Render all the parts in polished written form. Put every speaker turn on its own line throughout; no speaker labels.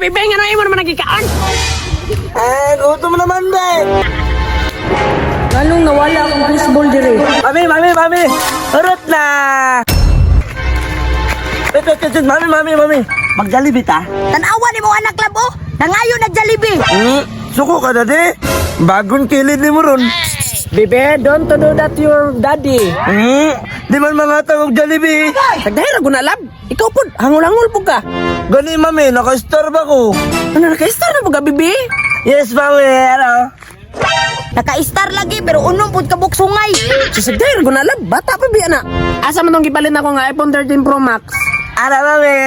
bibing, ano imo naman nagikaon?
Gutom naman, be.
Nganong nawala akong fishball dire?
Mami. Urot na. Mami. Mag-Jollibee ta?
Tanawa ni mo anak lab oh. Nangayo na Jollibee.
Suko ka, dati. Bagong kilid ni mo ron.
Bibe, don't to do that to your daddy.
Di man mga tawag Jollibee.
Nagdahil ako na lab. Ikaw po, hangul-hangul po ka.
Gani, mami, naka-store ba ko?
Ano, naka-star na po ka, bibi?
Yes, mami, ano?
Naka-star lagi pero unong pud ka buksungay.
Sisagdahil ko na lab. Bata pa biya na. Asa man tong gipalit ako nga iPhone 13 Pro Max.
Ano, mami?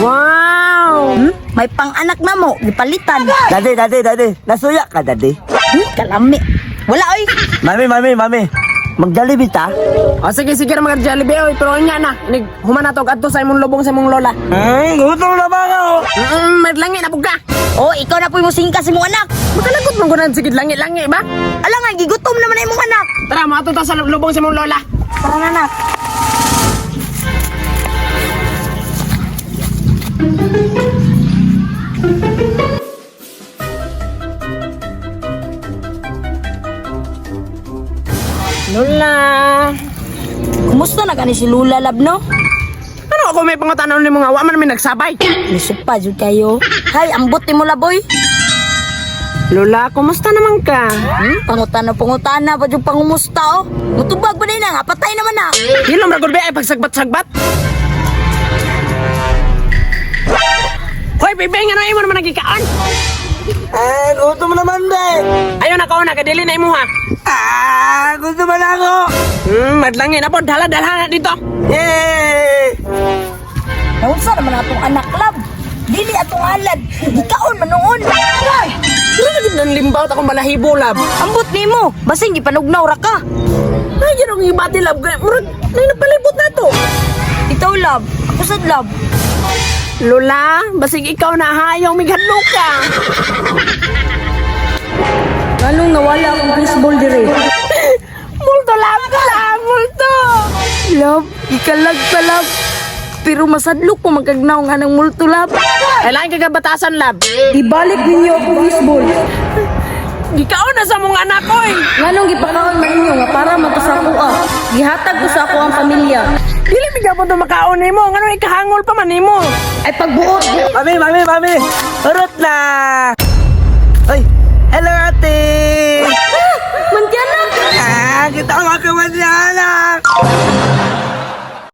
Wow!
May pang-anak na mo, gipalitan.
Dati. Nasuya ka, dati.
Kalami. Wala oy.
Mami. Mag-Jollibee ta?
O sige na mga Jollibee, oy. Pero nga na. Human na to kadto sa imong lubong sa imong lola.
Gutom na ba ako?
Madlangi na po ka.
Oh, ikaw na po yung singkas mo anak.
Makalagot mo ko na sigid langi-langi ba?
Ala nga, gigutom naman na imong anak.
Tara, maato ta sa lubong sa imong lola.
Tara na anak.
Lola.
Kumusta na gani si Lula lab no?
Ano ako may pangutanon ni mga waman namin nagsabay?
Lisupa jud kayo. Hay, ambot ni mo laboy.
Lola, kumusta naman ka?
Pangutana pa jud pangumusta oh. Mutubag ba na nga, patay naman na.
Hilom ra gud ba ay pagsagbat-sagbat? Hoy, bibing, ano imo naman nagikaon?
Gutom naman, be.
Ayaw na kaon na, kadili na imo ha.
Gutom na ako.
Madlangi na po, dala-dala na dito.
Yay!
Naunsa naman atong anak lab. Dili atong alad. Ikaon manoon. Ay,
Pero naging nanlimbawt akong balahibo, lab.
ambot nimo. Basing gipanugnaw ra ka.
Ay, yun ang ibati, lab. Murag, may napalibot na to.
Ikaw lab. Ako sad lab.
Lola, basig ikaw na hayong mighadlo ka.
Nganong nawala akong fishball dire?
Multo, lab. Multo.
Lab, ikalag pa lab. Pero masadlok ko magkagnaw nga ng multo lab.
Kailangan kagabatasan, lab.
Ibalik ninyo akong fishball.
Gikaon na sa mong anak ko, eh.
Nganong gipakaon man ninyo nga para matusakuha. Gihatag ko sa ako ang pamilya.
Dili bigyan mo ito makaon mo. Ano ikahangol pa man mo.
Ay pagbuot.
Mami. Urot na. Ay, hello, ate.
Mantiana.
Kita ang mga kamanyanak.